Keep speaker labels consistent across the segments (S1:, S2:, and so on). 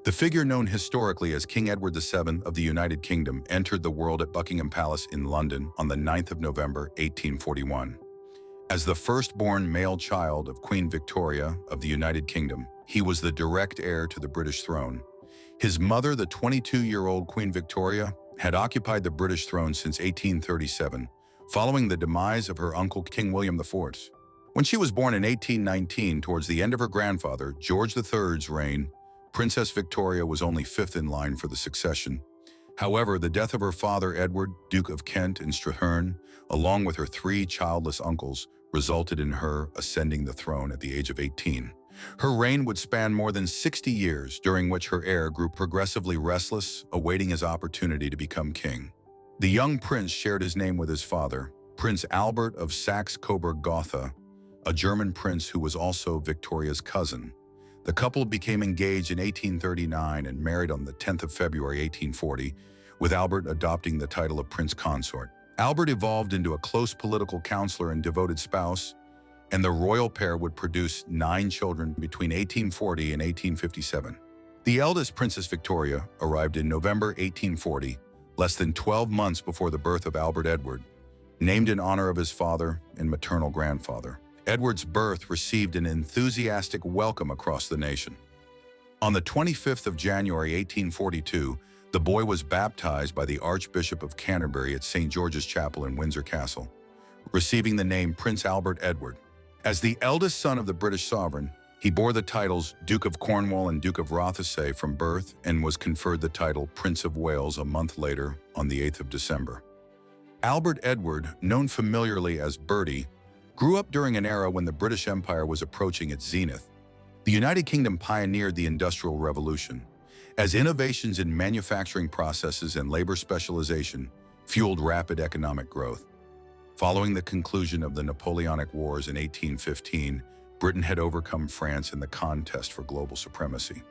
S1: The figure known historically as King Edward VII of the United Kingdom entered the world at Buckingham Palace in London on the 9th of November, 1841. As the firstborn male child of Queen Victoria of the United Kingdom, he was the direct heir to the British throne. His mother, the 22-year-old Queen Victoria, had occupied the British throne since 1837, following the demise of her uncle King William IV. When she was born in 1819, towards the end of her grandfather, George III's reign, Princess Victoria was only fifth in line for the succession. However, the death of her father, Edward, Duke of Kent and Strathearn, along with her three childless uncles, resulted in her ascending the throne at the age of 18. Her reign would span more than 60 years, during which her heir grew progressively restless, awaiting his opportunity to become king. The young prince shared his name with his father, Prince Albert of Saxe-Coburg-Gotha, a German prince who was also Victoria's cousin. The couple became engaged in 1839 and married on the 10th of February 1840, with Albert adopting the title of Prince Consort. Albert evolved into a close political counselor and devoted spouse, and the royal pair would produce 9 children between 1840 and 1857. The eldest, Princess Victoria, arrived in November 1840, less than 12 months before the birth of Albert Edward, named in honor of his father and maternal grandfather. Edward's birth received an enthusiastic welcome across the nation. On the 25th of January 1842, the boy was baptized by the Archbishop of Canterbury at St. George's Chapel in Windsor Castle, receiving the name Prince Albert Edward. As the eldest son of the British sovereign, he bore the titles Duke of Cornwall and Duke of Rothesay from birth and was conferred the title Prince of Wales a month later on the 8th of December. Albert Edward, known familiarly as Bertie, grew up during an era when the British Empire was approaching its zenith. The United Kingdom pioneered the Industrial Revolution, as innovations in manufacturing processes and labor specialization fueled rapid economic growth. Following the conclusion of the Napoleonic Wars in 1815, Britain had overcome France in the contest for global supremacy,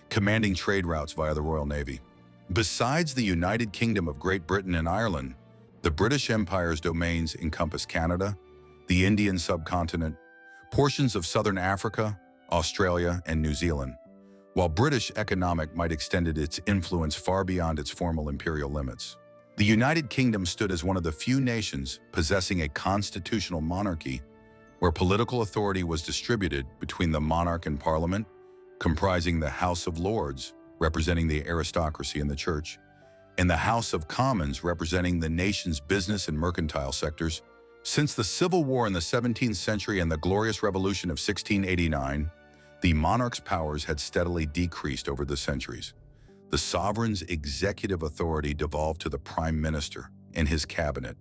S1: commanding trade routes via the Royal Navy. Besides the United Kingdom of Great Britain and Ireland, the British Empire's domains encompass Canada, the Indian subcontinent, portions of southern Africa, Australia, and New Zealand, while British economic might extended its influence far beyond its formal imperial limits. The United Kingdom stood as one of the few nations possessing a constitutional monarchy where political authority was distributed between the monarch and parliament, comprising the House of Lords, representing the aristocracy and the church, and the House of Commons, representing the nation's business and mercantile sectors. Since the Civil War in the 17th century and the Glorious Revolution of 1689, the monarch's powers had steadily decreased over the centuries. The sovereign's executive authority devolved to the Prime Minister and his cabinet,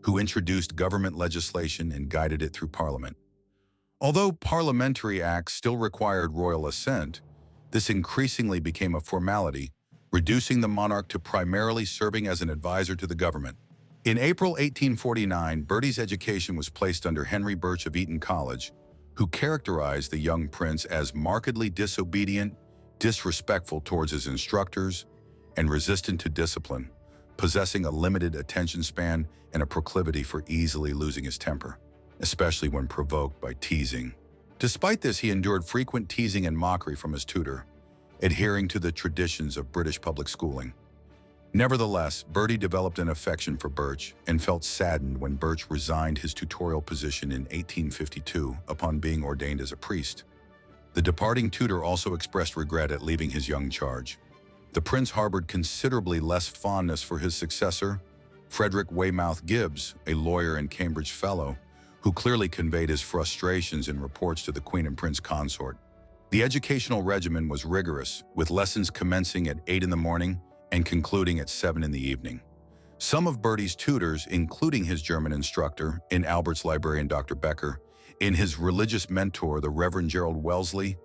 S1: who introduced government legislation and guided it through Parliament. Although parliamentary acts still required royal assent, this increasingly became a formality, reducing the monarch to primarily serving as an advisor to the government. In April 1849, Bertie's education was placed under Henry Birch of Eton College, who characterized the young prince as markedly disobedient, disrespectful towards his instructors, and resistant to discipline, possessing a limited attention span and a proclivity for easily losing his temper, especially when provoked by teasing. Despite this, he endured frequent teasing and mockery from his tutor, adhering to the traditions of British public schooling. Nevertheless, Bertie developed an affection for Birch and felt saddened when Birch resigned his tutorial position in 1852 upon being ordained as a priest. The departing tutor also expressed regret at leaving his young charge. The prince harbored considerably less fondness for his successor, Frederick Weymouth Gibbs, a lawyer and Cambridge fellow, who clearly conveyed his frustrations in reports to the Queen and Prince Consort. The educational regimen was rigorous, with lessons commencing at 8 in the morning and concluding at 7 in the evening. Some of Bertie's tutors, including his German instructor, in Albert's librarian Dr. Becker, in his religious mentor, the Reverend Gerald Wellesley,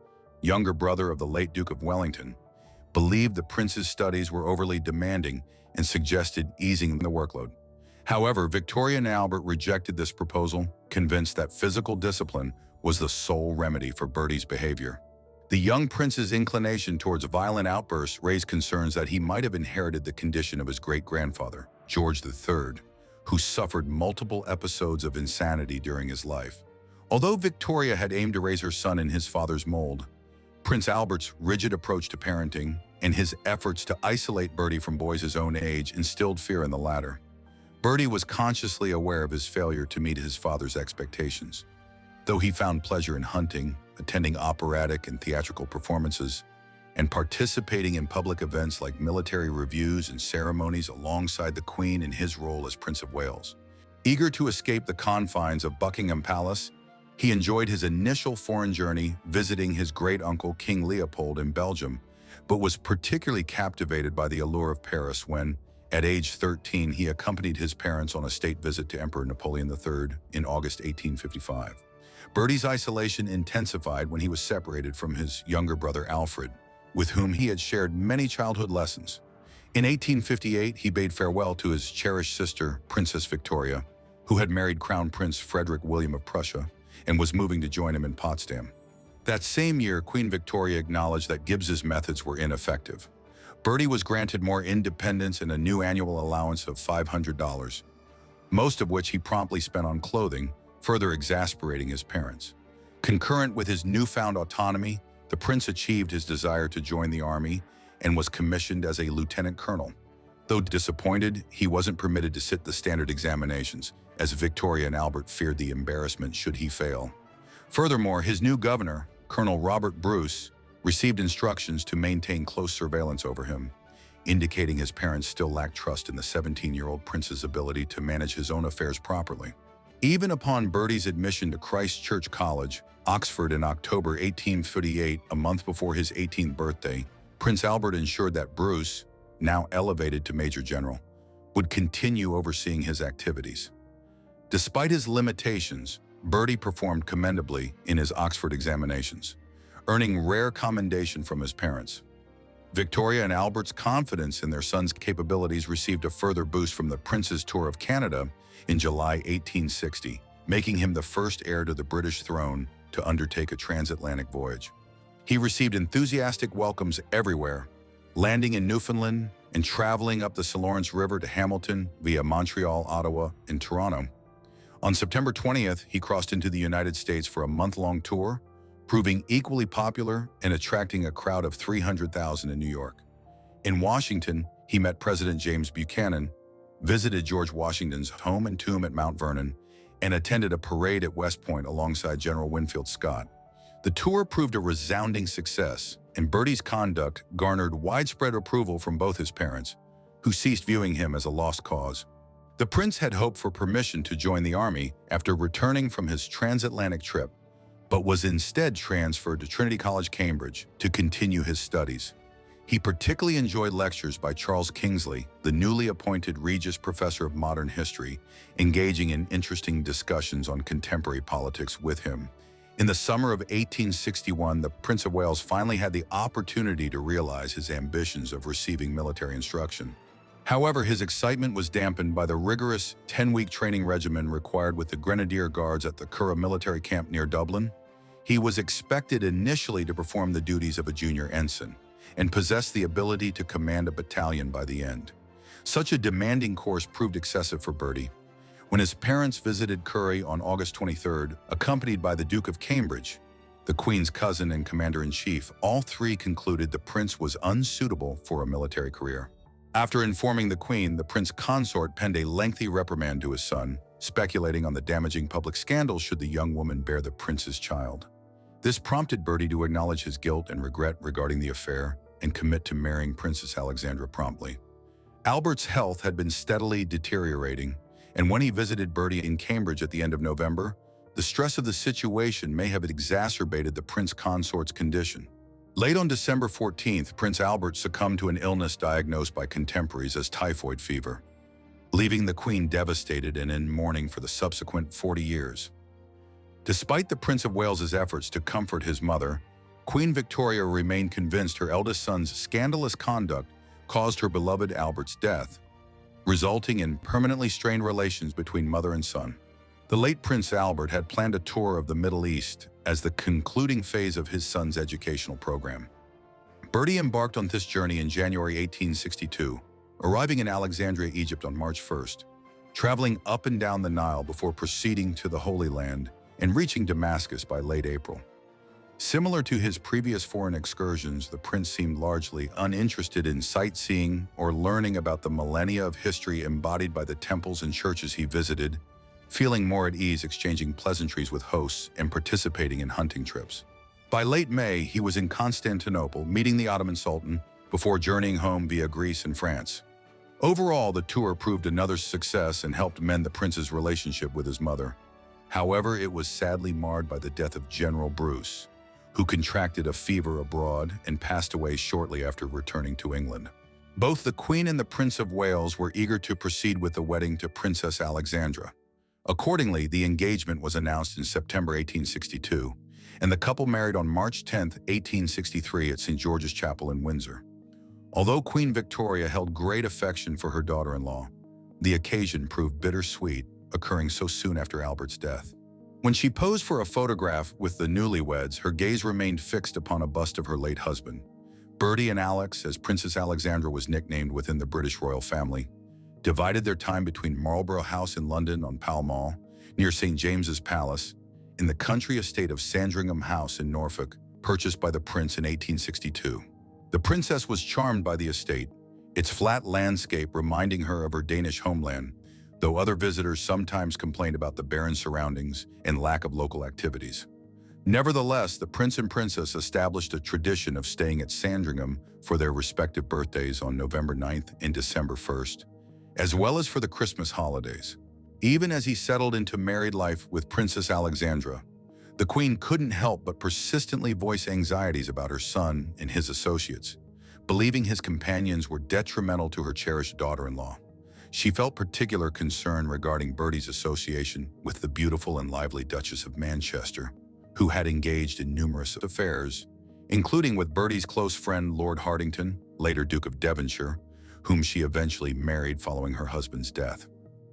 S1: younger brother of the late Duke of Wellington, believed the prince's studies were overly demanding and suggested easing the workload. However, Victoria and Albert rejected this proposal, convinced that physical discipline was the sole remedy for Bertie's behavior. The young prince's inclination towards violent outbursts raised concerns that he might have inherited the condition of his great-grandfather, George III, who suffered multiple episodes of insanity during his life. Although Victoria had aimed to raise her son in his father's mold, Prince Albert's rigid approach to parenting and his efforts to isolate Bertie from boys his own age instilled fear in the latter. Bertie was consciously aware of his failure to meet his father's expectations. Though he found pleasure in hunting, attending operatic and theatrical performances, and participating in public events like military reviews and ceremonies alongside the Queen in his role as Prince of Wales. Eager to escape the confines of Buckingham Palace, he enjoyed his initial foreign journey visiting his great-uncle King Leopold in Belgium, but was particularly captivated by the allure of Paris when, at age 13, he accompanied his parents on a state visit to Emperor Napoleon III in August 1855. Bertie's isolation intensified when he was separated from his younger brother Alfred, with whom he had shared many childhood lessons. In 1858, he bade farewell to his cherished sister, Princess Victoria, who had married Crown Prince Frederick William of Prussia and was moving to join him in Potsdam. That same year, Queen Victoria acknowledged that Gibbs's methods were ineffective. Bertie was granted more independence and a new annual allowance of $500, most of which he promptly spent on clothing, further exasperating his parents. Concurrent with his newfound autonomy, the prince achieved his desire to join the army and was commissioned as a lieutenant colonel. Though disappointed, he wasn't permitted to sit the standard examinations, as Victoria and Albert feared the embarrassment should he fail. Furthermore, his new governor, Colonel Robert Bruce, received instructions to maintain close surveillance over him, indicating his parents still lacked trust in the 17-year-old prince's ability to manage his own affairs properly. Even upon Bertie's admission to Christ Church College, Oxford in October 1858, a month before his 18th birthday, Prince Albert ensured that Bruce, now elevated to Major General, would continue overseeing his activities. Despite his limitations, Bertie performed commendably in his Oxford examinations, earning rare commendation from his parents. Victoria and Albert's confidence in their son's capabilities received a further boost from the Prince's tour of Canada in July 1860, making him the first heir to the British throne to undertake a transatlantic voyage. He received enthusiastic welcomes everywhere, landing in Newfoundland and traveling up the St. Lawrence River to Hamilton via Montreal, Ottawa, and Toronto. On September 20th, he crossed into the United States for a month-long tour, proving equally popular and attracting a crowd of 300,000 in New York. In Washington, he met President James Buchanan, visited George Washington's home and tomb at Mount Vernon, and attended a parade at West Point alongside General Winfield Scott. The tour proved a resounding success, and Bertie's conduct garnered widespread approval from both his parents, who ceased viewing him as a lost cause. The prince had hoped for permission to join the army after returning from his transatlantic trip, but was instead transferred to Trinity College, Cambridge, to continue his studies. He particularly enjoyed lectures by Charles Kingsley, the newly appointed Regius Professor of Modern History, engaging in interesting discussions on contemporary politics with him. In the summer of 1861, the Prince of Wales finally had the opportunity to realize his ambitions of receiving military instruction. However, his excitement was dampened by the rigorous 10-week training regimen required with the Grenadier Guards at the Curragh military camp near Dublin. He was expected initially to perform the duties of a junior ensign and possessed the ability to command a battalion by the end. Such a demanding course proved excessive for Bertie. When his parents visited Curragh on August 23rd, accompanied by the Duke of Cambridge, the Queen's cousin and commander-in-chief, all three concluded the prince was unsuitable for a military career. After informing the Queen, the prince consort penned a lengthy reprimand to his son, speculating on the damaging public scandal should the young woman bear the prince's child. This prompted Bertie to acknowledge his guilt and regret regarding the affair and commit to marrying Princess Alexandra promptly. Albert's health had been steadily deteriorating, and when he visited Bertie in Cambridge at the end of November, the stress of the situation may have exacerbated the prince consort's condition. Late on December 14th, Prince Albert succumbed to an illness diagnosed by contemporaries as typhoid fever, leaving the Queen devastated and in mourning for the subsequent 40 years. Despite the Prince of Wales's efforts to comfort his mother, Queen Victoria remained convinced her eldest son's scandalous conduct caused her beloved Albert's death, resulting in permanently strained relations between mother and son. The late Prince Albert had planned a tour of the Middle East as the concluding phase of his son's educational program. Bertie embarked on this journey in January 1862, arriving in Alexandria, Egypt on March 1st, traveling up and down the Nile before proceeding to the Holy Land and reaching Damascus by late April. Similar to his previous foreign excursions, the prince seemed largely uninterested in sightseeing or learning about the millennia of history embodied by the temples and churches he visited, feeling more at ease exchanging pleasantries with hosts and participating in hunting trips. By late May, he was in Constantinople meeting the Ottoman Sultan before journeying home via Greece and France. Overall, the tour proved another success and helped mend the prince's relationship with his mother. However, it was sadly marred by the death of General Bruce, who contracted a fever abroad and passed away shortly after returning to England. Both the Queen and the Prince of Wales were eager to proceed with the wedding to Princess Alexandra. Accordingly, the engagement was announced in September 1862, and the couple married on March 10, 1863 at St. George's Chapel in Windsor. Although Queen Victoria held great affection for her daughter-in-law, the occasion proved bittersweet, occurring so soon after Albert's death. When she posed for a photograph with the newlyweds, her gaze remained fixed upon a bust of her late husband. Bertie and Alex, as Princess Alexandra was nicknamed within the British royal family, divided their time between Marlborough House in London on Pall Mall, near St. James's Palace, in the country estate of Sandringham House in Norfolk, purchased by the prince in 1862. The princess was charmed by the estate, its flat landscape reminding her of her Danish homeland, though other visitors sometimes complained about the barren surroundings and lack of local activities. Nevertheless, the prince and princess established a tradition of staying at Sandringham for their respective birthdays on November 9th and December 1st, as well as for the Christmas holidays. Even as he settled into married life with Princess Alexandra, the Queen couldn't help but persistently voice anxieties about her son and his associates, believing his companions were detrimental to her cherished daughter-in-law. She felt particular concern regarding Bertie's association with the beautiful and lively Duchess of Manchester, who had engaged in numerous affairs, including with Bertie's close friend Lord Hartington, later Duke of Devonshire, whom she eventually married following her husband's death.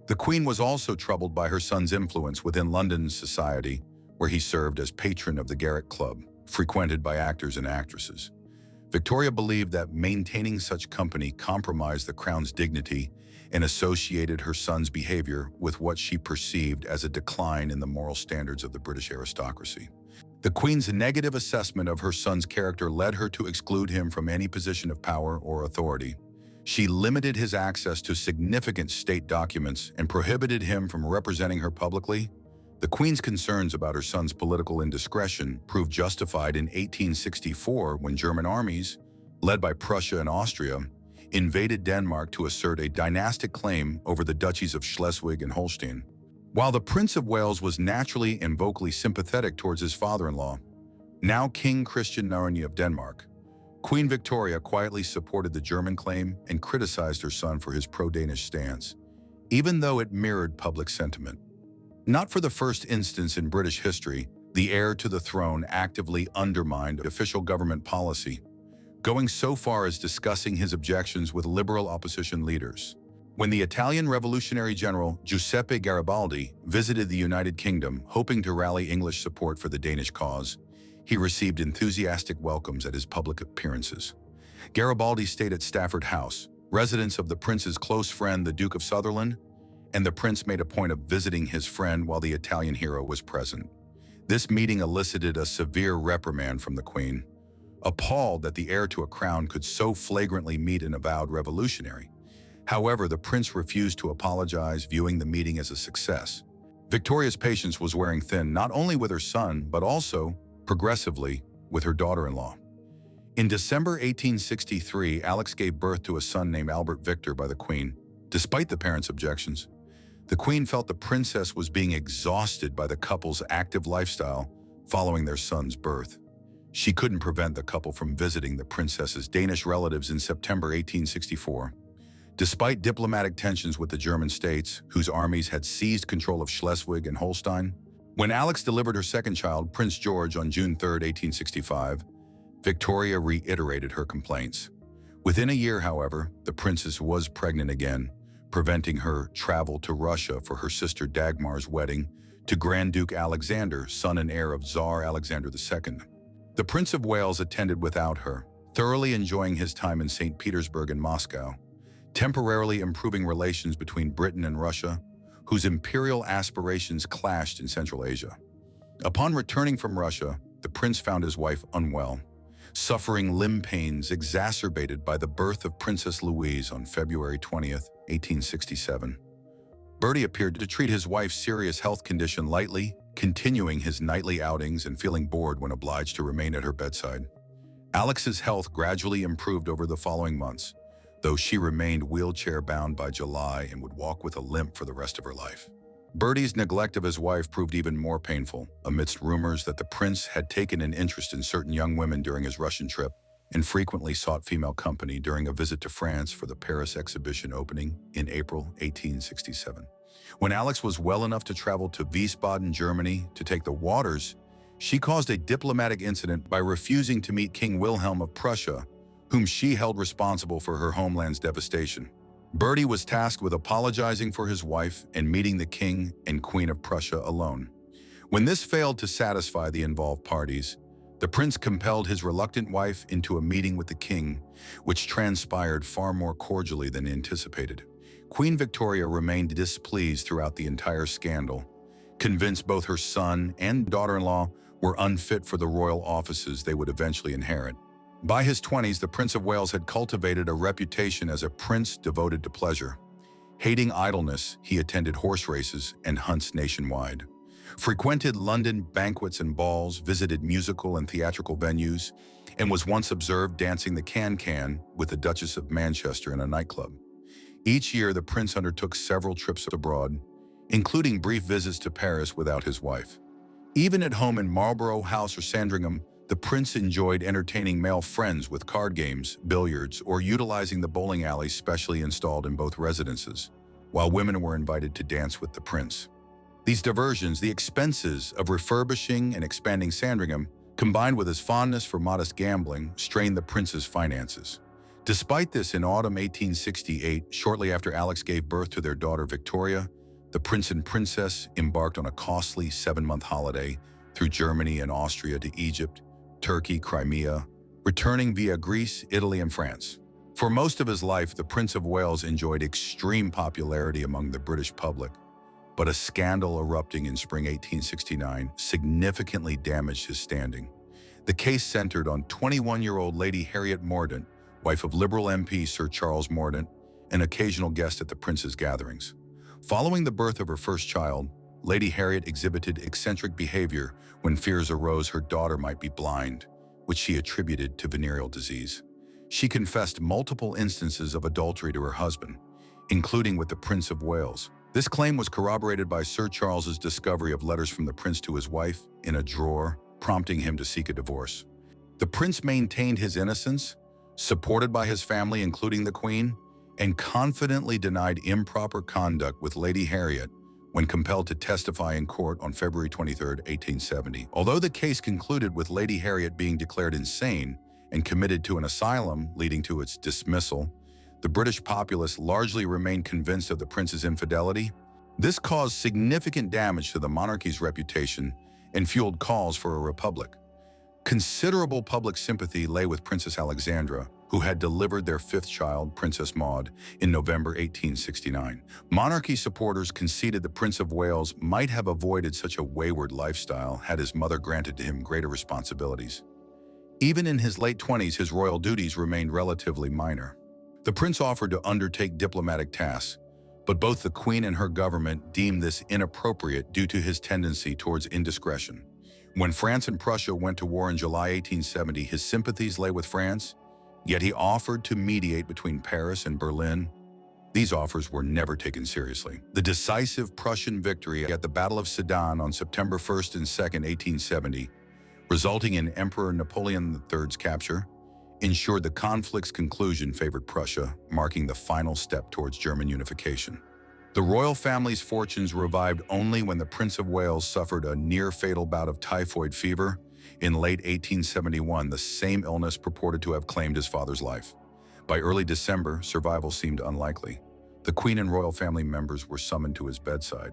S1: The Queen was also troubled by her son's influence within London's society, where he served as patron of the Garrick Club, frequented by actors and actresses. Victoria believed that maintaining such company compromised the crown's dignity and associated her son's behavior with what she perceived as a decline in the moral standards of the British aristocracy. The Queen's negative assessment of her son's character led her to exclude him from any position of power or authority. She limited his access to significant state documents and prohibited him from representing her publicly. The Queen's concerns about her son's political indiscretion proved justified in 1864 when German armies, led by Prussia and Austria, invaded Denmark to assert a dynastic claim over the duchies of Schleswig and Holstein. While the Prince of Wales was naturally and vocally sympathetic towards his father-in-law, now King Christian Narni of Denmark, Queen Victoria quietly supported the German claim and criticized her son for his pro-Danish stance, even though it mirrored public sentiment. Not for the first instance in British history, the heir to the throne actively undermined official government policy, going so far as discussing his objections with liberal opposition leaders. When the Italian revolutionary general Giuseppe Garibaldi visited the United Kingdom, hoping to rally English support for the Danish cause, he received enthusiastic welcomes at his public appearances. Garibaldi stayed at Stafford House, residence of the prince's close friend, the Duke of Sutherland, and the prince made a point of visiting his friend while the Italian hero was present. This meeting elicited a severe reprimand from the Queen, appalled that the heir to a crown could so flagrantly meet an avowed revolutionary. However, the prince refused to apologize, viewing the meeting as a success. Victoria's patience was wearing thin, not only with her son, but also, progressively, with her daughter-in-law. In December 1863, Alex gave birth to a son named Albert Victor by the Queen. Despite the parents' objections, the Queen felt the princess was being exhausted by the couple's active lifestyle following their son's birth. She couldn't prevent the couple from visiting the princess's Danish relatives in September 1864. Despite diplomatic tensions with the German states, whose armies had seized control of Schleswig and Holstein, when Alex delivered her second child, Prince George, on June 3, 1865, Victoria reiterated her complaints. Within a year, however, the princess was pregnant again, preventing her travel to Russia for her sister Dagmar's wedding to Grand Duke Alexander, son and heir of Tsar Alexander II. The Prince of Wales attended without her, thoroughly enjoying his time in St. Petersburg and Moscow, temporarily improving relations between Britain and Russia, whose imperial aspirations clashed in Central Asia. Upon returning from Russia, the prince found his wife unwell, suffering limb pains exacerbated by the birth of Princess Louise on February 20th, 1867. Bertie appeared to treat his wife's serious health condition lightly, continuing his nightly outings and feeling bored when obliged to remain at her bedside. Alex's health gradually improved over the following months, though she remained wheelchair-bound by July and would walk with a limp for the rest of her life. Bertie's neglect of his wife proved even more painful, amidst rumors that the prince had taken an interest in certain young women during his Russian trip and frequently sought female company during a visit to France for the Paris exhibition opening in April 1867. When Alex was well enough to travel to Wiesbaden, Germany, to take the waters, she caused a diplomatic incident by refusing to meet King Wilhelm of Prussia, whom she held responsible for her homeland's devastation. Bertie was tasked with apologizing for his wife and meeting the King and Queen of Prussia alone. When this failed to satisfy the involved parties, the prince compelled his reluctant wife into a meeting with the king, which transpired far more cordially than anticipated. Queen Victoria remained displeased throughout the entire scandal, convinced both her son and daughter-in-law were unfit for the royal offices they would eventually inherit. By his 20s, the Prince of Wales had cultivated a reputation as a prince devoted to pleasure. Hating idleness, he attended horse races and hunts nationwide, frequented London banquets and balls, visited musical and theatrical venues, and was once observed dancing the can-can with the Duchess of Manchester in a nightclub. Each year, the prince undertook several trips abroad, including brief visits to Paris without his wife. Even at home in Marlborough House or Sandringham, the prince enjoyed entertaining male friends with card games, billiards, or utilizing the bowling alleys specially installed in both residences, while women were invited to dance with the prince. These diversions, the expenses of refurbishing and expanding Sandringham, combined with his fondness for modest gambling, strained the prince's finances. Despite this, in autumn 1868, shortly after Alex gave birth to their daughter Victoria, the prince and princess embarked on a costly 7-month holiday through Germany and Austria to Egypt, Turkey, Crimea, returning via Greece, Italy, and France. For most of his life, the Prince of Wales enjoyed extreme popularity among the British public, but a scandal erupting in spring 1869 significantly damaged his standing. The case centered on 21-year-old Lady Harriet Mordaunt, wife of Liberal MP Sir Charles Mordaunt, an occasional guest at the prince's gatherings. Following the birth of her first child, Lady Harriet exhibited eccentric behavior when fears arose her daughter might be blind, which she attributed to venereal disease. She confessed multiple instances of adultery to her husband, including with the Prince of Wales. This claim was corroborated by Sir Charles's discovery of letters from the prince to his wife in a drawer, prompting him to seek a divorce. The prince maintained his innocence, supported by his family, including the Queen, and confidently denied improper conduct with Lady Harriet when compelled to testify in court on February 23, 1870. Although the case concluded with Lady Harriet being declared insane and committed to an asylum, leading to its dismissal, the British populace largely remained convinced of the prince's infidelity. This caused significant damage to the monarchy's reputation and fueled calls for a republic. Considerable public sympathy lay with Princess Alexandra, who had delivered their 5th child, Princess Maud, in November 1869. Monarchy supporters conceded the Prince of Wales might have avoided such a wayward lifestyle had his mother granted him greater responsibilities. Even in his late 20s, his royal duties remained relatively minor. The prince offered to undertake diplomatic tasks, but both the Queen and her government deemed this inappropriate due to his tendency towards indiscretion. When France and Prussia went to war in July 1870, his sympathies lay with France, yet he offered to mediate between Paris and Berlin. These offers were never taken seriously. The decisive Prussian victory at the Battle of Sedan on September 1st and 2nd, 1870, resulting in Emperor Napoleon III's capture, ensured the conflict's conclusion favored Prussia, marking the final step towards German unification. The royal family's fortunes revived only when the Prince of Wales suffered a near-fatal bout of typhoid fever in late 1871, the same illness purported to have claimed his father's life. By early December, survival seemed unlikely. The Queen and royal family members were summoned to his bedside.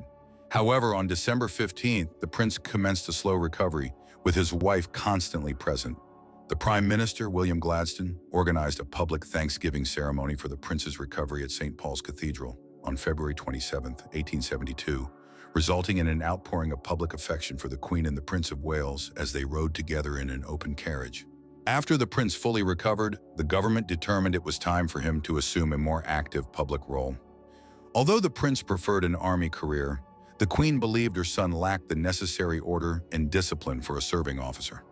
S1: However, on December 15th, the prince commenced a slow recovery, with his wife constantly present. The Prime Minister, William Gladstone, organized a public Thanksgiving ceremony for the prince's recovery at St. Paul's Cathedral on February 27, 1872, resulting in an outpouring of public affection for the Queen and the Prince of Wales as they rode together in an open carriage. After the prince fully recovered, the government determined it was time for him to assume a more active public role. Although the prince preferred an army career, the Queen believed her son lacked the necessary order and discipline for a serving officer.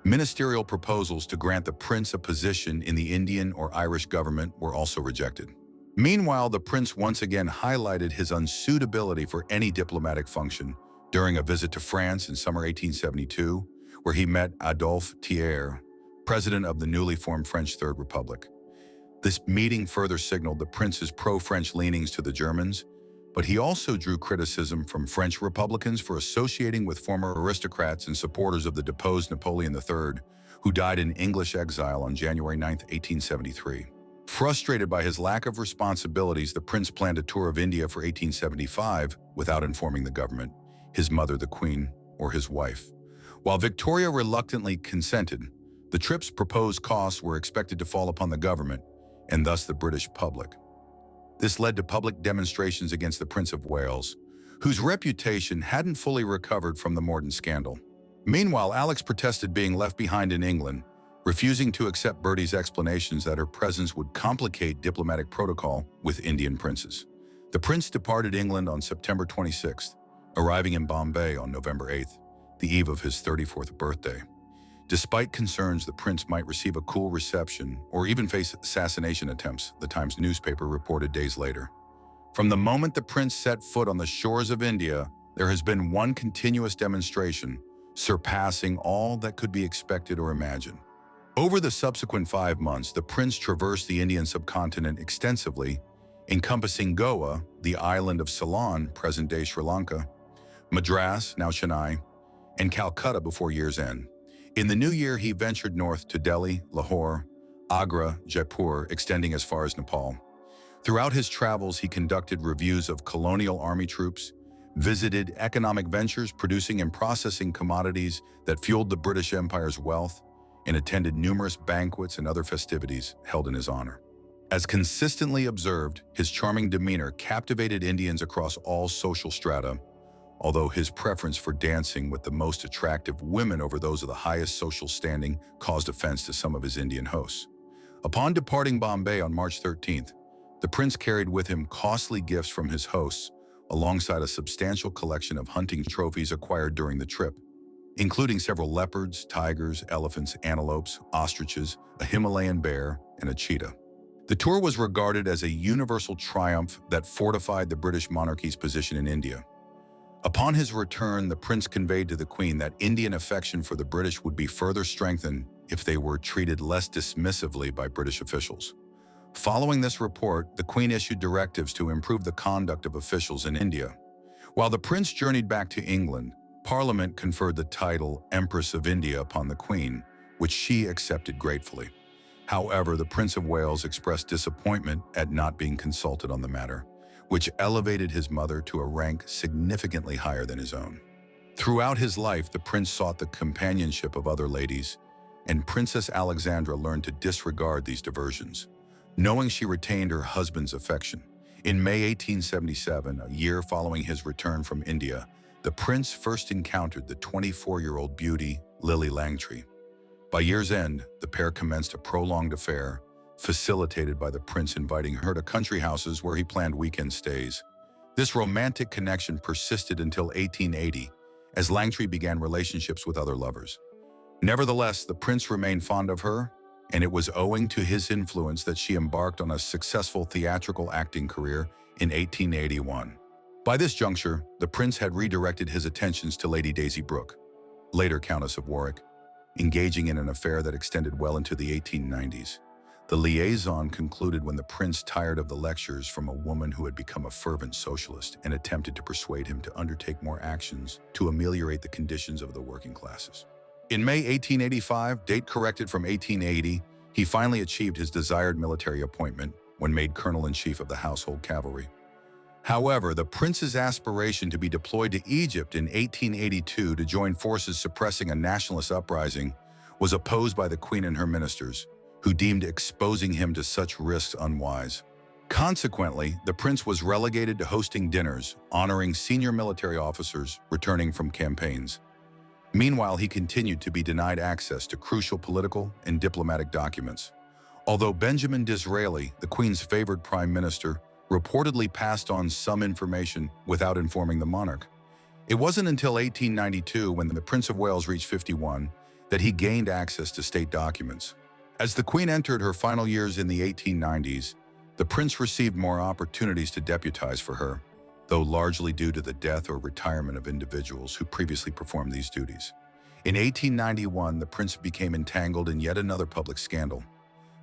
S1: Ministerial proposals to grant the prince a position in the Indian or Irish government were also rejected. Meanwhile, the prince once again highlighted his unsuitability for any diplomatic function during a visit to France in summer 1872, where he met Adolphe Thiers, president of the newly formed French Third Republic. This meeting further signaled the prince's pro-French leanings to the Germans, but he also drew criticism from French Republicans for associating with former aristocrats and supporters of the deposed Napoleon III, who died in English exile on January 9, 1873. Frustrated by his lack of responsibilities, the prince planned a tour of India for 1875 without informing the government, his mother, the Queen, or his wife. While Victoria reluctantly consented, the trip's proposed costs were expected to fall upon the government and thus the British public. This led to public demonstrations against the Prince of Wales, whose reputation hadn't fully recovered from the Morden scandal. Meanwhile, Alex protested being left behind in England, refusing to accept Bertie's explanations that her presence would complicate diplomatic protocol with Indian princes. The prince departed England on September 26th, arriving in Bombay on November 8th, the eve of his 34th birthday. Despite concerns the prince might receive a cool reception or even face assassination attempts, the Times newspaper reported days later. From the moment the prince set foot on the shores of India, there has been one continuous demonstration, surpassing all that could be expected or imagined. Over the subsequent 5 months, the prince traversed the Indian subcontinent extensively, encompassing Goa, the island of Ceylon, present-day Sri Lanka, Madras, now Chennai, and Calcutta before year's end. In the new year, he ventured north to Delhi, Lahore, Agra, Jaipur, extending as far as Nepal. Throughout his travels, he conducted reviews of colonial army troops, visited economic ventures producing and processing commodities that fueled the British Empire's wealth, and attended numerous banquets and other festivities held in his honor. As consistently observed, his charming demeanor captivated Indians across all social strata, although his preference for dancing with the most attractive women over those of the highest social standing caused offense to some of his Indian hosts. Upon departing Bombay on March 13th, the prince carried with him costly gifts from his hosts, alongside a substantial collection of hunting trophies acquired during the trip, including several leopards, tigers, elephants, antelopes, ostriches, a Himalayan bear, and a cheetah. The tour was regarded as a universal triumph that fortified the British monarchy's position in India. Upon his return, the prince conveyed to the Queen that Indian affection for the British would be further strengthened if they were treated less dismissively by British officials. Following this report, the Queen issued directives to improve the conduct of officials in India. While the prince journeyed back to England, Parliament conferred the title Empress of India upon the Queen, which she accepted gratefully. However, the Prince of Wales expressed disappointment at not being consulted on the matter, which elevated his mother to a rank significantly higher than his own. Throughout his life, the prince sought the companionship of other ladies, and Princess Alexandra learned to disregard these diversions, knowing she retained her husband's affection. In May 1877, a year following his return from India, the prince first encountered the 24-year-old beauty, Lily Langtry. By year's end, the pair commenced a prolonged affair, facilitated by the prince inviting her to country houses where he planned weekend stays. This romantic connection persisted until 1880, as Langtry began relationships with other lovers. Nevertheless, the prince remained fond of her, and it was owing to his influence that she embarked on a successful theatrical acting career in 1881. By this juncture, the prince had redirected his attentions to Lady Daisy Brooke, later Countess of Warwick, engaging in an affair that extended well into the 1890s. The liaison concluded when the prince tired of the lectures from a woman who had become a fervent socialist and attempted to persuade him to undertake more actions to ameliorate the conditions of the working classes. In May 1885, date corrected from 1880, he finally achieved his desired military appointment when made colonel-in-chief of the household cavalry. However, the prince's aspiration to be deployed to Egypt in 1882 to join forces suppressing a nationalist uprising was opposed by the Queen and her ministers, who deemed exposing him to such risks unwise. Consequently, the prince was relegated to hosting dinners, honoring senior military officers returning from campaigns. Meanwhile, he continued to be denied access to crucial political and diplomatic documents. Although Benjamin Disraeli, the Queen's favored prime minister, reportedly passed on some information without informing the monarch. It wasn't until 1892, when the Prince of Wales reached 51, that he gained access to state documents. As the Queen entered her final years in the 1890s, the prince received more opportunities to deputize for her, though largely due to the death or retirement of individuals who previously performed these duties. In 1891, the prince became entangled in yet another public scandal,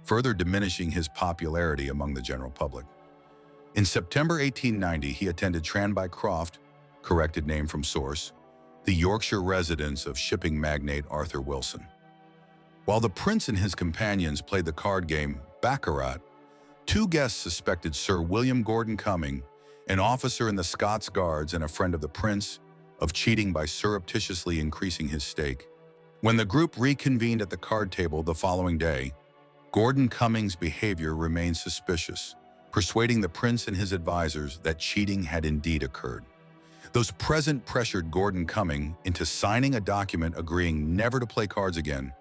S1: further diminishing his popularity among the general public. In September 1890, he attended Tranby Croft, corrected name from source, the Yorkshire residence of shipping magnate Arthur Wilson. While the prince and his companions played the card game baccarat, two guests suspected Sir William Gordon Cumming, an officer in the Scots Guards and a friend of the prince, of cheating by surreptitiously increasing his stake. When the group reconvened at the card table the following day, Gordon Cumming's behavior remained suspicious, persuading the prince and his advisors that cheating had indeed occurred. Those present pressured Gordon Cumming into signing a document agreeing never to play cards again,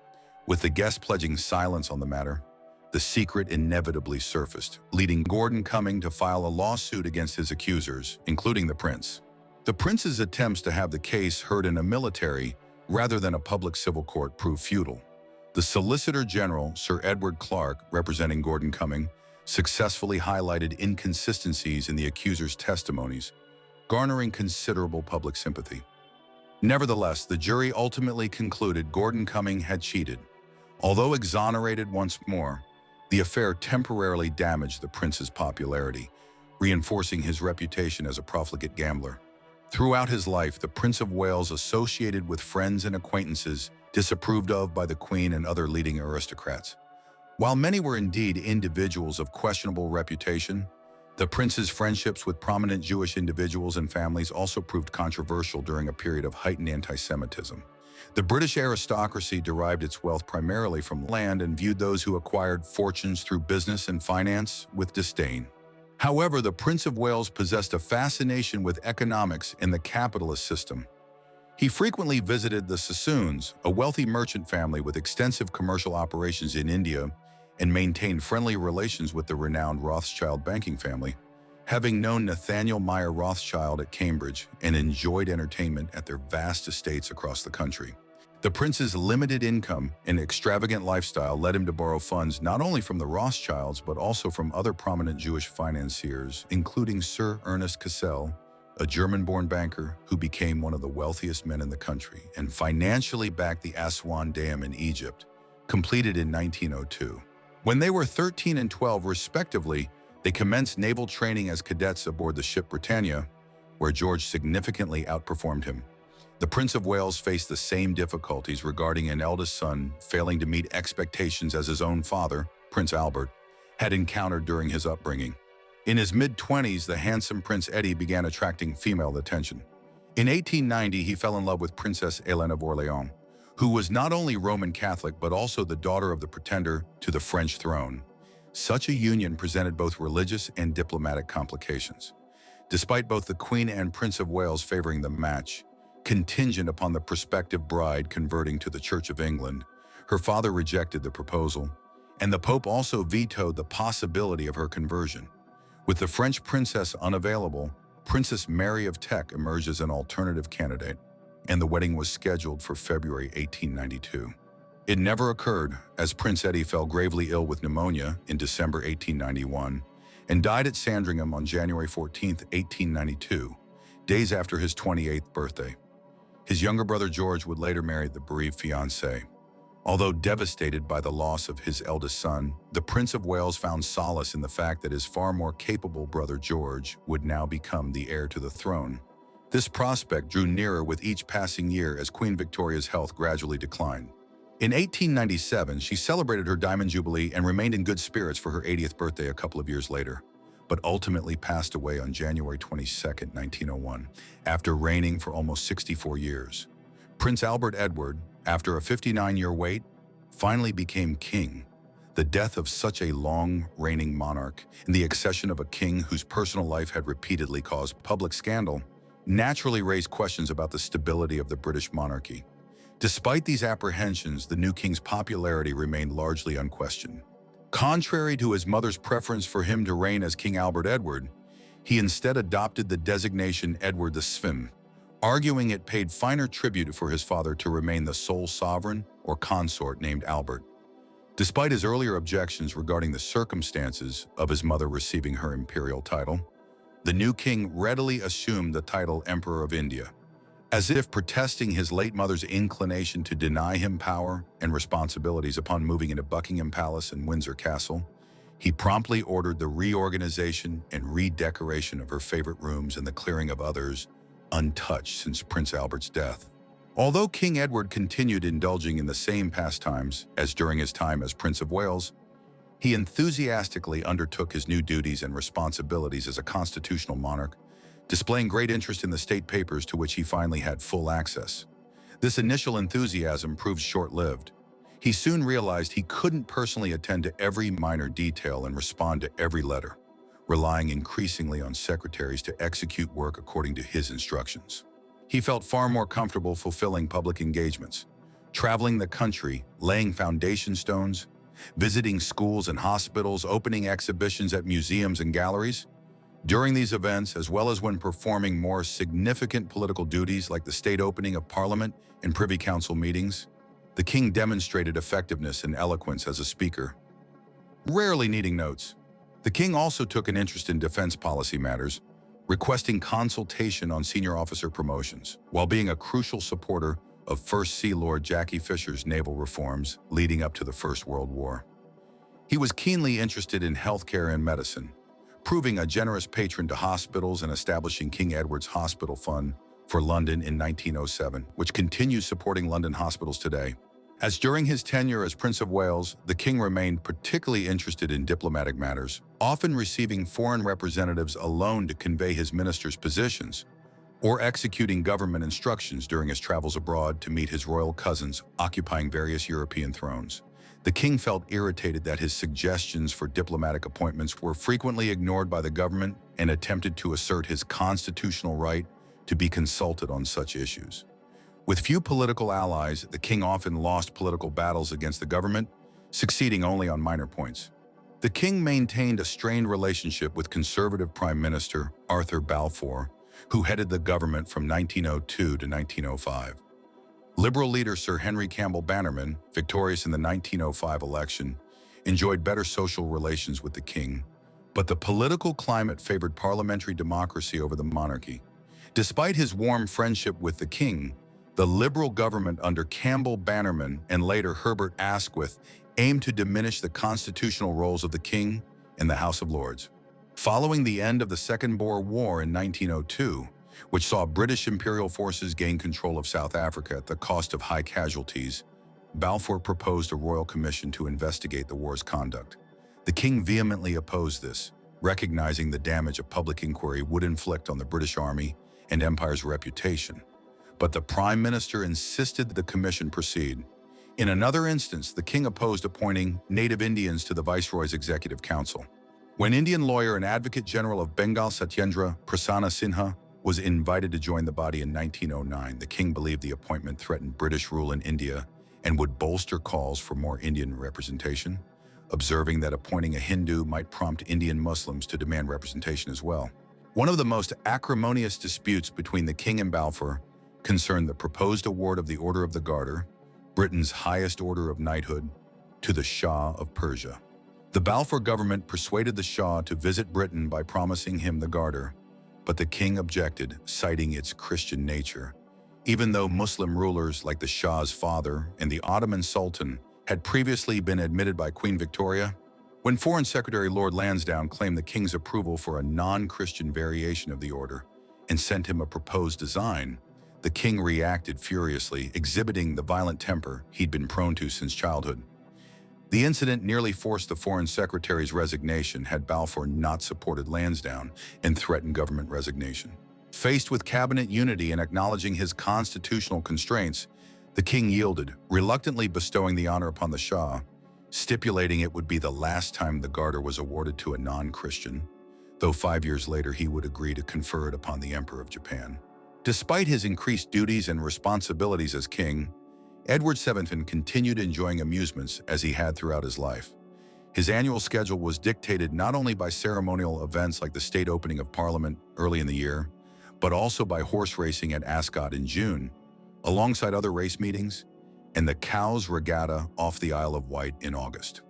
S1: with the guest pledging silence on the matter. The secret inevitably surfaced, leading Gordon Cumming to file a lawsuit against his accusers, including the prince. The prince's attempts to have the case heard in a military rather than a public civil court proved futile. The Solicitor General, Sir Edward Clarke, representing Gordon Cumming, successfully highlighted inconsistencies in the accuser's testimonies, garnering considerable public sympathy. Nevertheless, the jury ultimately concluded Gordon Cumming had cheated. Although exonerated once more, the affair temporarily damaged the prince's popularity, reinforcing his reputation as a profligate gambler. Throughout his life, the Prince of Wales associated with friends and acquaintances disapproved of by the Queen and other leading aristocrats. While many were indeed individuals of questionable reputation, the prince's friendships with prominent Jewish individuals and families also proved controversial during a period of heightened anti-Semitism. The British aristocracy derived its wealth primarily from land and viewed those who acquired fortunes through business and finance with disdain. However, the Prince of Wales possessed a fascination with economics and the capitalist system. He frequently visited the Sassoons, a wealthy merchant family with extensive commercial operations in India, and maintained friendly relations with the renowned Rothschild banking family, having known Nathaniel Meyer Rothschild at Cambridge and enjoyed entertainment at their vast estates across the country. The prince's limited income and extravagant lifestyle led him to borrow funds not only from the Rothschilds but also from other prominent Jewish financiers, including Sir Ernest Cassell, a German-born banker who became one of the wealthiest men in the country and financially backed the Aswan Dam in Egypt, completed in 1902. When they were 13 and 12 respectively, they commenced naval training as cadets aboard the ship Britannia, where George significantly outperformed him. The Prince of Wales faced the same difficulties regarding an eldest son failing to meet expectations as his own father, Prince Albert, had encountered during his upbringing. In his mid-20s, the handsome Prince Eddie began attracting female attention. In 1890, he fell in love with Princess Hélène of Orléans, who was not only Roman Catholic but also the daughter of the pretender to the French throne. Such a union presented both religious and diplomatic complications. Despite both the Queen and Prince of Wales favoring the match, contingent upon the prospective bride converting to the Church of England, her father rejected the proposal, and the Pope also vetoed the possibility of her conversion. With the French princess unavailable, Princess Mary of Teck emerged as an alternative candidate, and the wedding was scheduled for February 1892. It never occurred, as Prince Eddie fell gravely ill with pneumonia in December 1891 and died at Sandringham on January 14, 1892, days after his 28th birthday. His younger brother George would later marry the bereaved fiancée. Although devastated by the loss of his eldest son, the Prince of Wales found solace in the fact that his far more capable brother George would now become the heir to the throne. This prospect drew nearer with each passing year as Queen Victoria's health gradually declined. In 1897, she celebrated her Diamond Jubilee and remained in good spirits for her 80th birthday a couple of years later, but ultimately passed away on January 22, 1901, after reigning for almost 64 years. Prince Albert Edward, after a 59-year wait, finally became king. The death of such a long-reigning monarch and the accession of a king whose personal life had repeatedly caused public scandal naturally raised questions about the stability of the British monarchy. Despite these apprehensions, the new king's popularity remained largely unquestioned. Contrary to his mother's preference for him to reign as King Albert Edward, he instead adopted the designation Edward VII, arguing it paid finer tribute for his father to remain the sole sovereign or consort named Albert. Despite his earlier objections regarding the circumstances of his mother receiving her imperial title, the new king readily assumed the title Emperor of India. As if protesting his late mother's inclination to deny him power and responsibilities upon moving into Buckingham Palace and Windsor Castle, he promptly ordered the reorganization and redecoration of her favorite rooms and the clearing of others untouched since Prince Albert's death. Although King Edward continued indulging in the same pastimes as during his time as Prince of Wales, he enthusiastically undertook his new duties and responsibilities as a constitutional monarch, displaying great interest in the state papers to which he finally had full access. This initial enthusiasm proved short-lived. He soon realized he couldn't personally attend to every minor detail and respond to every letter, relying increasingly on secretaries to execute work according to his instructions. He felt far more comfortable fulfilling public engagements, traveling the country, laying foundation stones, visiting schools and hospitals, opening exhibitions at museums and galleries. During these events, as well as when performing more significant political duties like the state opening of Parliament and Privy Council meetings, the king demonstrated effectiveness and eloquence as a speaker, rarely needing notes. The king also took an interest in defense policy matters, requesting consultation on senior officer promotions, while being a crucial supporter of First Sea Lord Jackie Fisher's naval reforms leading up to the First World War. He was keenly interested in healthcare and medicine, proving a generous patron to hospitals and establishing King Edward's Hospital Fund for London in 1907, which continues supporting London hospitals today. As during his tenure as Prince of Wales, the king remained particularly interested in diplomatic matters, often receiving foreign representatives alone to convey his ministers' positions, or executing government instructions during his travels abroad to meet his royal cousins occupying various European thrones. The king felt irritated that his suggestions for diplomatic appointments were frequently ignored by the government and attempted to assert his constitutional right to be consulted on such issues. With few political allies, the king often lost political battles against the government, succeeding only on minor points. The king maintained a strained relationship with conservative Prime Minister Arthur Balfour, who headed the government from 1902 to 1905. Liberal leader Sir Henry Campbell Bannerman, victorious in the 1905 election, enjoyed better social relations with the king, but the political climate favored parliamentary democracy over the monarchy. Despite his warm friendship with the king, the Liberal government under Campbell Bannerman and later Herbert Asquith aimed to diminish the constitutional roles of the king and the House of Lords. Following the end of the Second Boer War in 1902, which saw British imperial forces gain control of South Africa at the cost of high casualties, Balfour proposed a royal commission to investigate the war's conduct. The king vehemently opposed this, recognizing the damage a public inquiry would inflict on the British Army and Empire's reputation. But the Prime Minister insisted the commission proceed. In another instance, the king opposed appointing native Indians to the Viceroy's Executive Council. When Indian lawyer and Advocate General of Bengal Satyendra Prasanna Sinha was invited to join the body in 1909, the king believed the appointment threatened British rule in India and would bolster calls for more Indian representation, observing that appointing a Hindu might prompt Indian Muslims to demand representation as well. One of the most acrimonious disputes between the king and Balfour concerned the proposed award of the Order of the Garter, Britain's highest order of knighthood, to the Shah of Persia. The Balfour government persuaded the Shah to visit Britain by promising him the Garter, but the king objected, citing its Christian nature. Even though Muslim rulers like the Shah's father and the Ottoman Sultan had previously been admitted by Queen Victoria, when Foreign Secretary Lord Lansdowne claimed the king's approval for a non-Christian variation of the order and sent him a proposed design, the king reacted furiously, exhibiting the violent temper he'd been prone to since childhood. The incident nearly forced the Foreign Secretary's resignation had Balfour not supported Lansdowne and threatened government resignation. Faced with cabinet unity and acknowledging his constitutional constraints, the king yielded, reluctantly bestowing the honor upon the Shah, stipulating it would be the last time the garter was awarded to a non-Christian, though 5 years later he would agree to confer it upon the Emperor of Japan. Despite his increased duties and responsibilities as king, Edward VII continued enjoying amusements as he had throughout his life. His annual schedule was dictated not only by ceremonial events like the state opening of Parliament early in the year, but also by horse racing at Ascot in June, alongside other race meetings, and the Cowes Regatta off the Isle of Wight in August.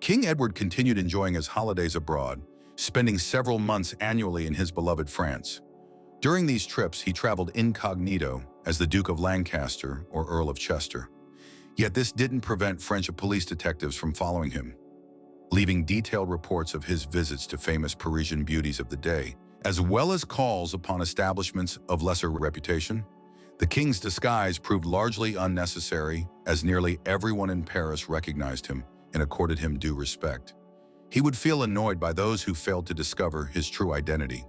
S1: King Edward continued enjoying his holidays abroad, spending several months annually in his beloved France. During these trips, he traveled incognito as the Duke of Lancaster or Earl of Chester. Yet this didn't prevent French police detectives from following him, leaving detailed reports of his visits to famous Parisian beauties of the day, as well as calls upon establishments of lesser reputation. The king's disguise proved largely unnecessary, as nearly everyone in Paris recognized him and accorded him due respect. He would feel annoyed by those who failed to discover his true identity.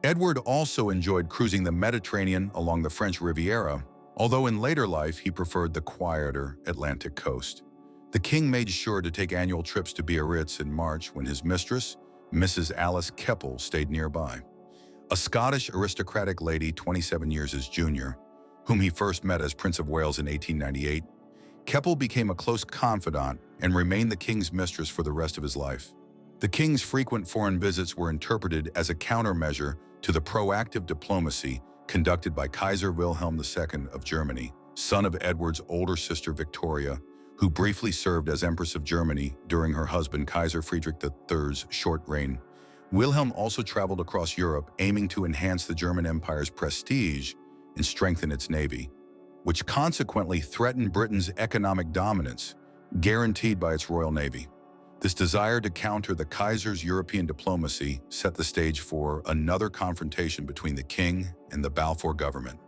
S1: Edward also enjoyed cruising the Mediterranean along the French Riviera, although in later life he preferred the quieter Atlantic coast. The king made sure to take annual trips to Biarritz in March when his mistress, Mrs. Alice Keppel, stayed nearby. A Scottish aristocratic lady 27 years his junior, whom he first met as Prince of Wales in 1898, Keppel became a close confidant and remained the king's mistress for the rest of his life. The king's frequent foreign visits were interpreted as a countermeasure to the proactive diplomacy conducted by Kaiser Wilhelm II of Germany, son of Edward's older sister Victoria, who briefly served as Empress of Germany during her husband Kaiser Friedrich III's short reign. Wilhelm also traveled across Europe, aiming to enhance the German Empire's prestige and strengthen its navy, which consequently threatened Britain's economic dominance, guaranteed by its Royal Navy. This desire to counter the Kaiser's European diplomacy set the stage for another confrontation between the king and the Balfour government.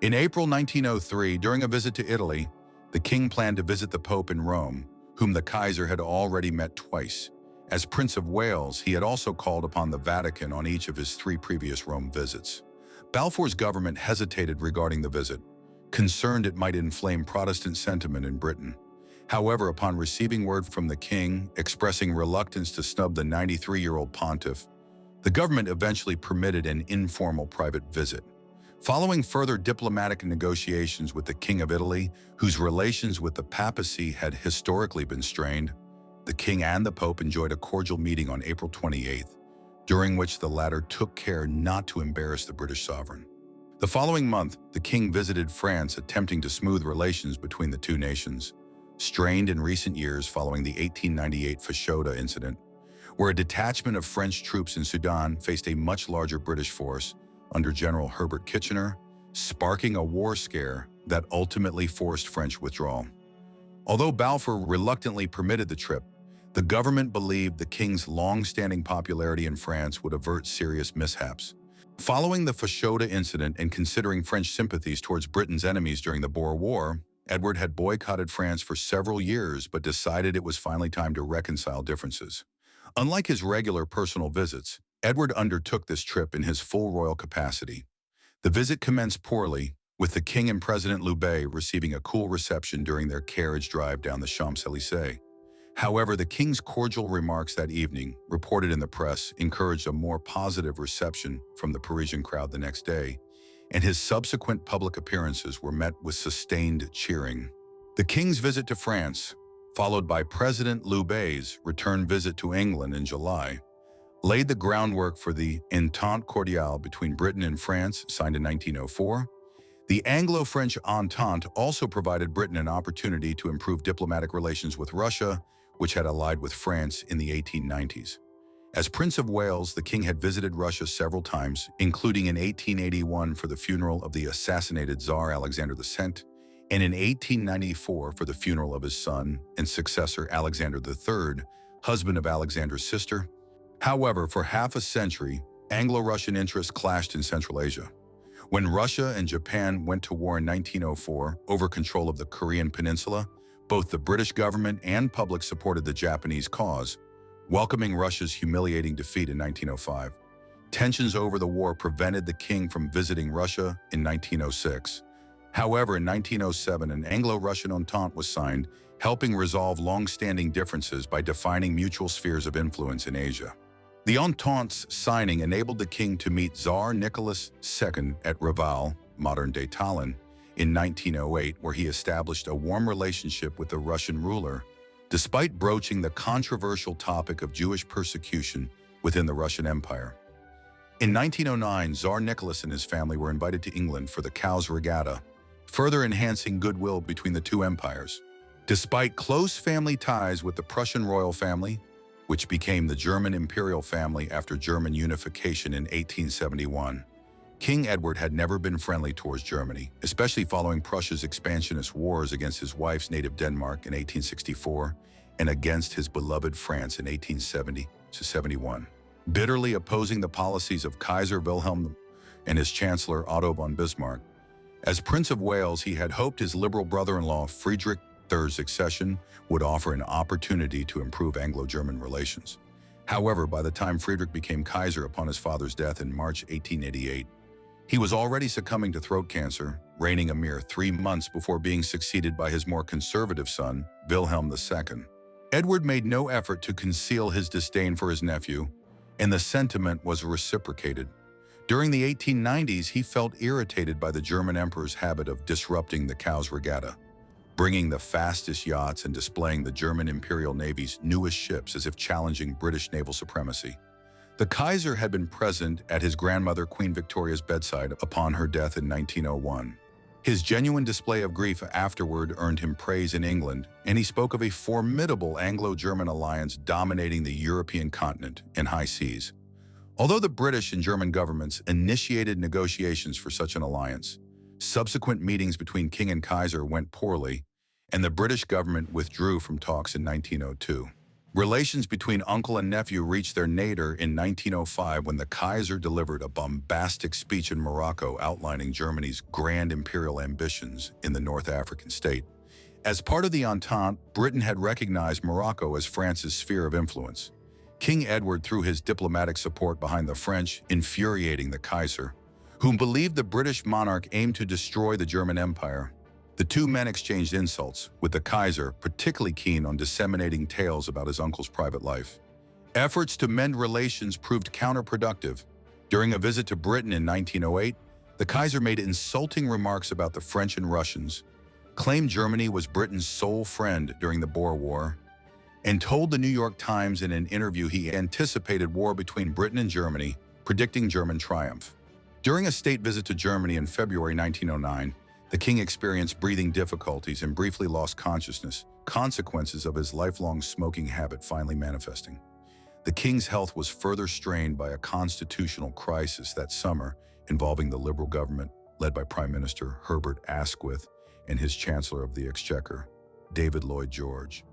S1: In April 1903, during a visit to Italy, the king planned to visit the Pope in Rome, whom the Kaiser had already met twice. As Prince of Wales, he had also called upon the Vatican on each of his 3 previous Rome visits. Balfour's government hesitated regarding the visit, concerned it might inflame Protestant sentiment in Britain. However, upon receiving word from the king expressing reluctance to snub the 93-year-old pontiff, the government eventually permitted an informal private visit. Following further diplomatic negotiations with the King of Italy, whose relations with the papacy had historically been strained, the king and the Pope enjoyed a cordial meeting on April 28th, during which the latter took care not to embarrass the British sovereign. The following month, the king visited France, attempting to smooth relations between the two nations, strained in recent years following the 1898 Fashoda incident, where a detachment of French troops in Sudan faced a much larger British force under General Herbert Kitchener, sparking a war scare that ultimately forced French withdrawal. Although Balfour reluctantly permitted the trip, the government believed the king's long-standing popularity in France would avert serious mishaps. Following the Fashoda incident and considering French sympathies towards Britain's enemies during the Boer War, Edward had boycotted France for several years but decided it was finally time to reconcile differences. Unlike his regular personal visits, Edward undertook this trip in his full royal capacity. The visit commenced poorly, with the king and President Loubet receiving a cool reception during their carriage drive down the Champs-Élysées. However, the king's cordial remarks that evening, reported in the press, encouraged a more positive reception from the Parisian crowd the next day, and his subsequent public appearances were met with sustained cheering. The king's visit to France, followed by President Loubet's return visit to England in July, laid the groundwork for the Entente Cordiale between Britain and France, signed in 1904. The Anglo-French Entente also provided Britain an opportunity to improve diplomatic relations with Russia, which had allied with France in the 1890s. As Prince of Wales, the king had visited Russia several times, including in 1881 for the funeral of the assassinated Tsar Alexander II, and in 1894 for the funeral of his son and successor Alexander III, husband of Alexander's sister. However, for half a century, Anglo-Russian interests clashed in Central Asia. When Russia and Japan went to war in 1904 over control of the Korean peninsula, both the British government and public supported the Japanese cause, welcoming Russia's humiliating defeat in 1905. Tensions over the war prevented the king from visiting Russia in 1906. However, in 1907, an Anglo-Russian Entente was signed, helping resolve long-standing differences by defining mutual spheres of influence in Asia. The Entente's signing enabled the king to meet Tsar Nicholas II at Reval, modern-day Tallinn, in 1908, where he established a warm relationship with the Russian ruler, despite broaching the controversial topic of Jewish persecution within the Russian Empire. In 1909, Tsar Nicholas and his family were invited to England for the Cowes Regatta, further enhancing goodwill between the two empires. Despite close family ties with the Prussian royal family, which became the German imperial family after German unification in 1871, King Edward had never been friendly towards Germany, especially following Prussia's expansionist wars against his wife's native Denmark in 1864 and against his beloved France in 1870–71. Bitterly opposing the policies of Kaiser Wilhelm and his Chancellor Otto von Bismarck, as Prince of Wales, he had hoped his liberal brother-in-law Friedrich III's succession would offer an opportunity to improve Anglo-German relations. However, by the time Friedrich became Kaiser upon his father's death in March 1888, he was already succumbing to throat cancer, reigning a mere 3 months before being succeeded by his more conservative son, Wilhelm II. Edward made no effort to conceal his disdain for his nephew, and the sentiment was reciprocated. During the 1890s, he felt irritated by the German emperor's habit of disrupting the Cowes Regatta, bringing the fastest yachts and displaying the German Imperial Navy's newest ships as if challenging British naval supremacy. The Kaiser had been present at his grandmother Queen Victoria's bedside upon her death in 1901. His genuine display of grief afterward earned him praise in England, and he spoke of a formidable Anglo-German alliance dominating the European continent and high seas. Although the British and German governments initiated negotiations for such an alliance, subsequent meetings between king and Kaiser went poorly, and the British government withdrew from talks in 1902. Relations between uncle and nephew reached their nadir in 1905 when the Kaiser delivered a bombastic speech in Morocco outlining Germany's grand imperial ambitions in the North African state. As part of the Entente, Britain had recognized Morocco as France's sphere of influence. King Edward threw his diplomatic support behind the French, infuriating the Kaiser, whom believed the British monarch aimed to destroy the German Empire. The two men exchanged insults, with the Kaiser particularly keen on disseminating tales about his uncle's private life. Efforts to mend relations proved counterproductive. During a visit to Britain in 1908, the Kaiser made insulting remarks about the French and Russians, claimed Germany was Britain's sole friend during the Boer War, and told the New York Times in an interview he anticipated war between Britain and Germany, predicting German triumph. During a state visit to Germany in February 1909, the king experienced breathing difficulties and briefly lost consciousness, consequences of his lifelong smoking habit finally manifesting. The king's health was further strained by a constitutional crisis that summer involving the Liberal government led by Prime Minister Herbert Asquith and his Chancellor of the Exchequer, David Lloyd George.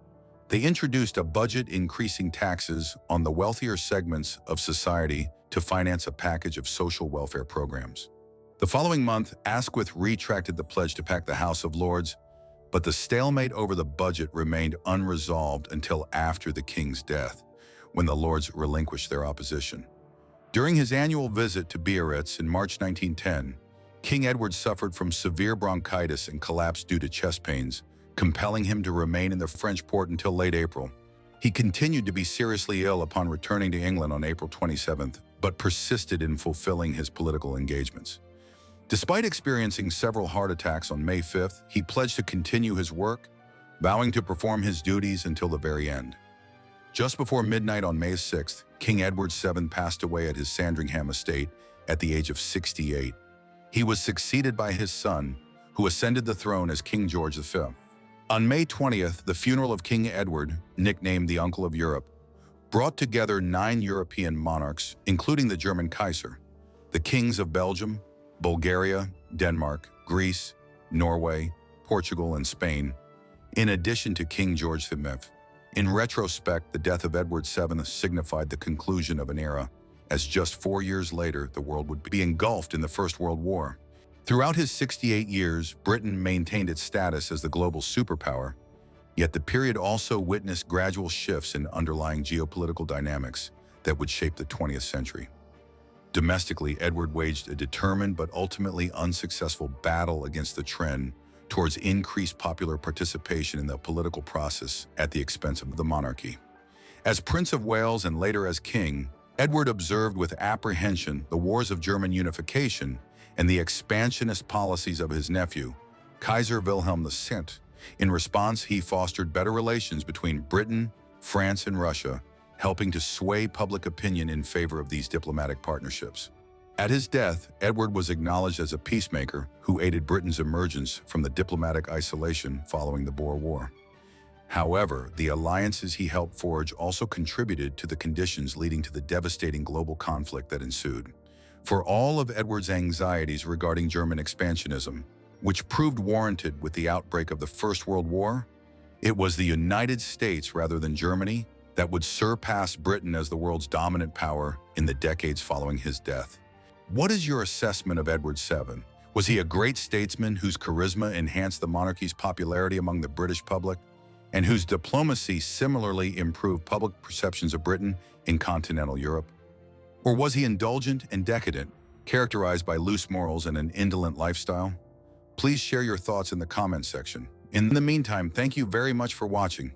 S1: They introduced a budget increasing taxes on the wealthier segments of society to finance a package of social welfare programs. The following month, Asquith retracted the pledge to pack the House of Lords, but the stalemate over the budget remained unresolved until after the king's death, when the Lords relinquished their opposition. During his annual visit to Biarritz in March 1910, King Edward suffered from severe bronchitis and collapsed due to chest pains, compelling him to remain in the French port until late April. He continued to be seriously ill upon returning to England on April 27th, but persisted in fulfilling his political engagements. Despite experiencing several heart attacks on May 5th, he pledged to continue his work, vowing to perform his duties until the very end. Just before midnight on May 6th, King Edward VII passed away at his Sandringham estate at the age of 68. He was succeeded by his son, who ascended the throne as King George V. On May 20th, the funeral of King Edward, nicknamed the Uncle of Europe, brought together 9 European monarchs, including the German Kaiser, the kings of Belgium, Bulgaria, Denmark, Greece, Norway, Portugal, and Spain, in addition to King George V. In retrospect, the death of Edward VII signified the conclusion of an era, as just 4 years later, the world would be engulfed in the First World War. Throughout his 68 years, Britain maintained its status as the global superpower, yet the period also witnessed gradual shifts in underlying geopolitical dynamics that would shape the 20th century. Domestically, Edward waged a determined but ultimately unsuccessful battle against the trend towards increased popular participation in the political process at the expense of the monarchy. As Prince of Wales and later as king, Edward observed with apprehension the wars of German unification and the expansionist policies of his nephew, Kaiser Wilhelm II. In response, he fostered better relations between Britain, France, and Russia, helping to sway public opinion in favor of these diplomatic partnerships. At his death, Edward was acknowledged as a peacemaker who aided Britain's emergence from the diplomatic isolation following the Boer War. However, the alliances he helped forge also contributed to the conditions leading to the devastating global conflict that ensued. For all of Edward's anxieties regarding German expansionism, which proved warranted with the outbreak of the First World War, it was the United States rather than Germany that would surpass Britain as the world's dominant power in the decades following his death. What is your assessment of Edward VII? Was he a great statesman whose charisma enhanced the monarchy's popularity among the British public, and whose diplomacy similarly improved public perceptions of Britain in continental Europe? Or was he indulgent and decadent, characterized by loose morals and an indolent lifestyle? Please share your thoughts in the comments section. In the meantime, thank you very much for watching.